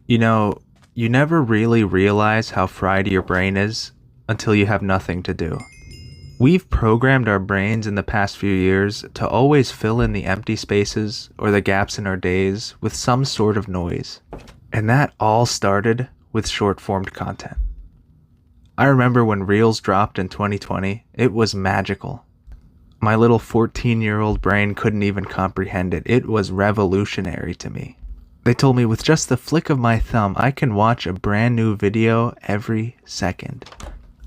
You know, you never really realize how fried your brain is until you have nothing to do. We've programmed our brains in the past few years to always fill in the empty spaces or the gaps in our days with some sort of noise. And that all started with short formed content. I remember when Reels dropped in 2020, it was magical. My little 14-year-old brain couldn't even comprehend it. It was revolutionary to me. They told me with just the flick of my thumb, I can watch a brand new video every second.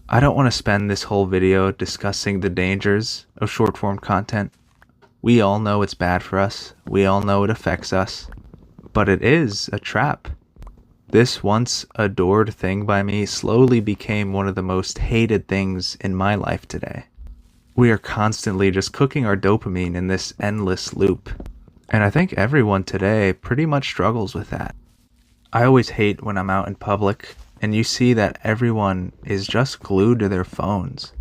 I don't want to spend this whole video discussing the dangers of short form content. We all know it's bad for us. We all know it affects us. But it is a trap. This once adored thing by me slowly became one of the most hated things in my life today. We are constantly just cooking our dopamine in this endless loop. And I think everyone today pretty much struggles with that. I always hate when I'm out in public and you see that everyone is just glued to their phones.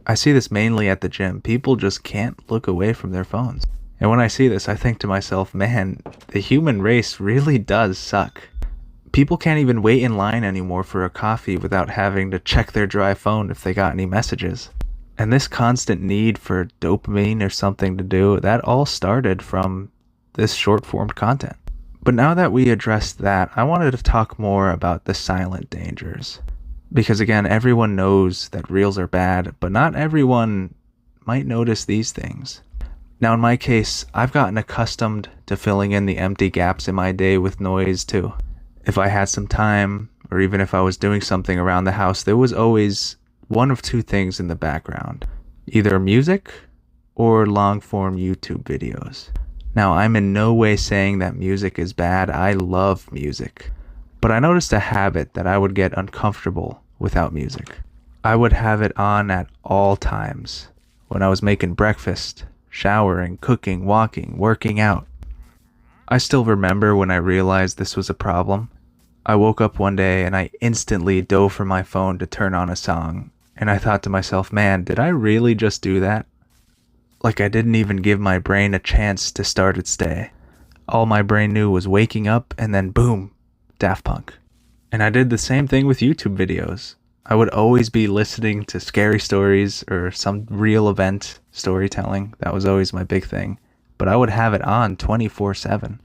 I see this mainly at the gym. People just can't look away from their phones. And when I see this, I think to myself, man, the human race really does suck. People can't even wait in line anymore for a coffee without having to check their dry phone if they got any messages. And this constant need for dopamine or something to do, that all started from this short-form content. But now that we addressed that, I wanted to talk more about the silent dangers. Because again, everyone knows that reels are bad, but not everyone might notice these things. Now in my case, I've gotten accustomed to filling in the empty gaps in my day with noise too. If I had some time, or even if I was doing something around the house, there was always one of two things in the background. Either music or long-form YouTube videos. Now, I'm in no way saying that music is bad. I love music. But I noticed a habit that I would get uncomfortable without music. I would have it on at all times. When I was making breakfast, showering, cooking, walking, working out. I still remember when I realized this was a problem. I woke up one day and I instantly dove for my phone to turn on a song. And I thought to myself, man, did I really just do that? Like I didn't even give my brain a chance to start its day. All my brain knew was waking up and then boom, Daft Punk. And I did the same thing with YouTube videos. I would always be listening to scary stories or some real event storytelling. That was always my big thing. But I would have it on 24/7.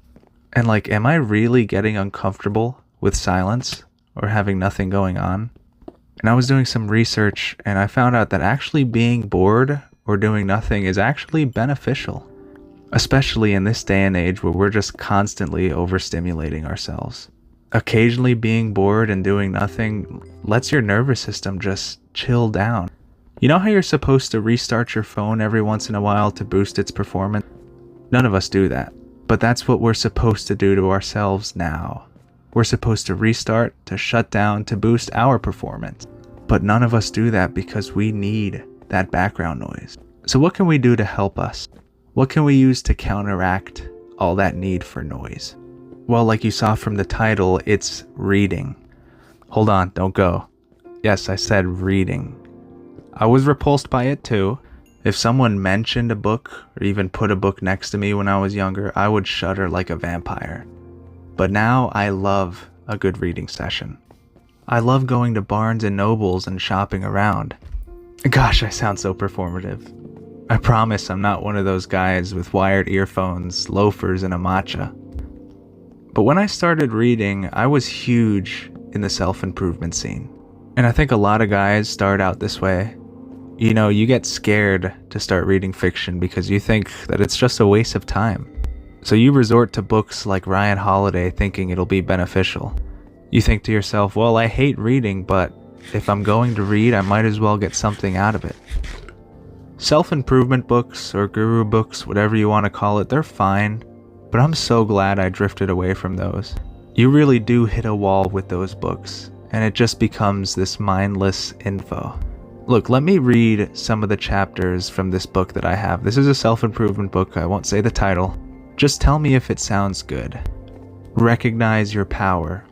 And like, am I really getting uncomfortable with silence or having nothing going on? And I was doing some research and I found out that actually being bored or doing nothing is actually beneficial, especially in this day and age where we're just constantly overstimulating ourselves. Occasionally being bored and doing nothing lets your nervous system just chill down. You know how you're supposed to restart your phone every once in a while to boost its performance? None of us do that, but that's what we're supposed to do to ourselves now. We're supposed to restart, to shut down, to boost our performance. But none of us do that because we need that background noise. So what can we do to help us? What can we use to counteract all that need for noise? Well, like you saw from the title, it's reading. Hold on, don't go. Yes, I said reading. I was repulsed by it too. If someone mentioned a book or even put a book next to me when I was younger, I would shudder like a vampire. But now I love a good reading session. I love going to Barnes and Nobles and shopping around. Gosh, I sound so performative. I promise I'm not one of those guys with wired earphones, loafers, and a matcha. But when I started reading, I was huge in the self-improvement scene. And I think a lot of guys start out this way. You know, you get scared to start reading fiction because you think that it's just a waste of time. So you resort to books like Ryan Holiday thinking it'll be beneficial. You think to yourself, well, I hate reading, but if I'm going to read, I might as well get something out of it. Self-improvement books or guru books, whatever you want to call it, they're fine, but I'm so glad I drifted away from those. You really do hit a wall with those books, and it just becomes this mindless info. Look, let me read some of the chapters from this book that I have. This is a self-improvement book. I won't say the title. Just tell me if it sounds good. Recognize your power.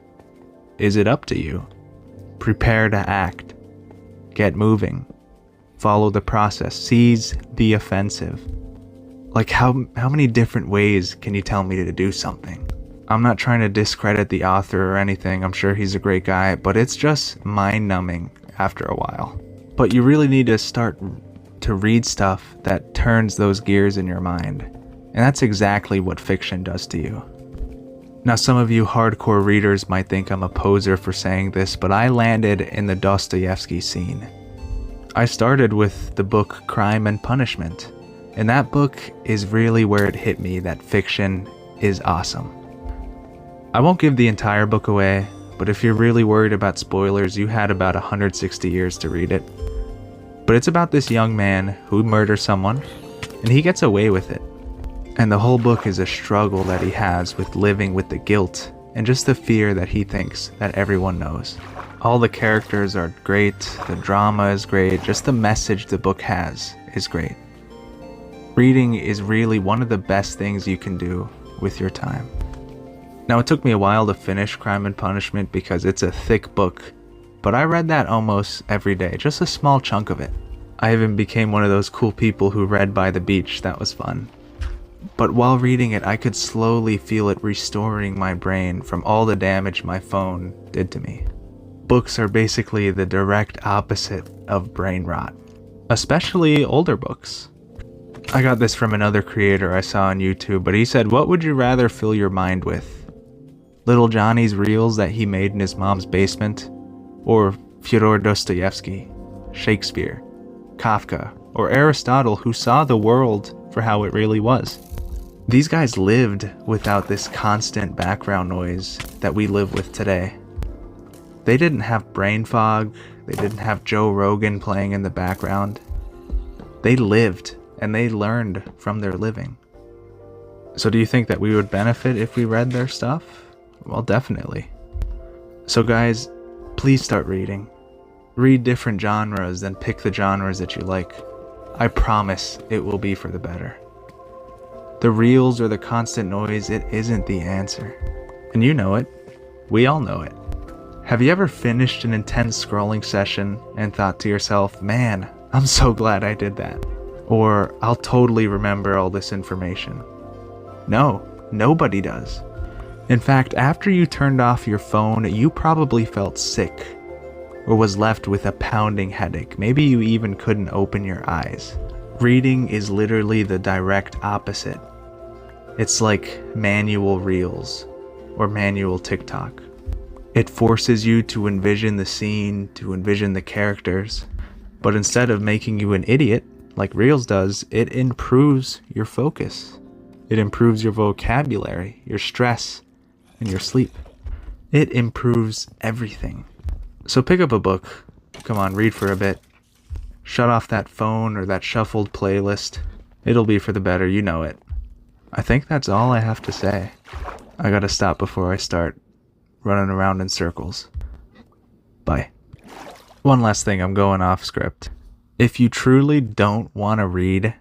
Is it up to you? Prepare to act. Get moving. Follow the process. Seize the offensive. Like how many different ways can you tell me to do something? I'm not trying to discredit the author or anything, I'm sure he's a great guy, but it's just mind-numbing after a while. But you really need to start to read stuff that turns those gears in your mind. And that's exactly what fiction does to you. Now, some of you hardcore readers might think I'm a poser for saying this, but I landed in the Dostoevsky scene. I started with the book Crime and Punishment, and that book is really where it hit me that fiction is awesome. I won't give the entire book away, but if you're really worried about spoilers, you had about 160 years to read it. But it's about this young man who murders someone, and he gets away with it. And the whole book is a struggle that he has with living with the guilt and just the fear that he thinks that everyone knows. All the characters are great, the drama is great, just the message the book has is great. Reading is really one of the best things you can do with your time. Now, it took me a while to finish Crime and Punishment because it's a thick book, but I read that almost every day, just a small chunk of it. I even became one of those cool people who read by the beach. That was fun. But while reading it, I could slowly feel it restoring my brain from all the damage my phone did to me. Books are basically the direct opposite of brain rot, especially older books. I got this from another creator I saw on YouTube, but he said, what would you rather fill your mind with? Little Johnny's reels that he made in his mom's basement? Or Fyodor Dostoevsky, Shakespeare, Kafka, or Aristotle, who saw the world for how it really was? These guys lived without this constant background noise that we live with today. They didn't have brain fog, they didn't have Joe Rogan playing in the background. They lived, and they learned from their living. So do you think that we would benefit if we read their stuff? Well, definitely. So guys, please start reading. Read different genres, then pick the genres that you like. I promise it will be for the better. The reels or the constant noise, it isn't the answer. And you know it. We all know it. Have you ever finished an intense scrolling session and thought to yourself, man, I'm so glad I did that? Or, I'll totally remember all this information. No, nobody does. In fact, after you turned off your phone, you probably felt sick, or was left with a pounding headache. Maybe you even couldn't open your eyes. Reading is literally the direct opposite. It's like manual reels or manual TikTok. It forces you to envision the scene, to envision the characters, but instead of making you an idiot, like Reels does, it improves your focus. It improves your vocabulary, your stress, and your sleep. It improves everything. So pick up a book. Come on, read for a bit. Shut off that phone or that shuffled playlist. It'll be for the better, you know it. I think that's all I have to say. I gotta stop before I start running around in circles. Bye. One last thing, I'm going off script. If you truly don't want to read,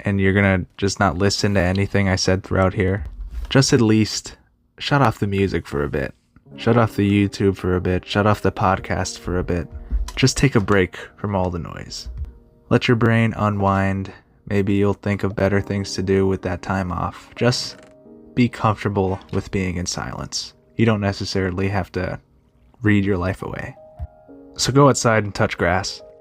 and you're gonna just not listen to anything I said throughout here, just at least shut off the music for a bit. Shut off the YouTube for a bit. Shut off the podcast for a bit. Just take a break from all the noise. Let your brain unwind. Maybe you'll think of better things to do with that time off. Just be comfortable with being in silence. You don't necessarily have to read your life away. So go outside and touch grass.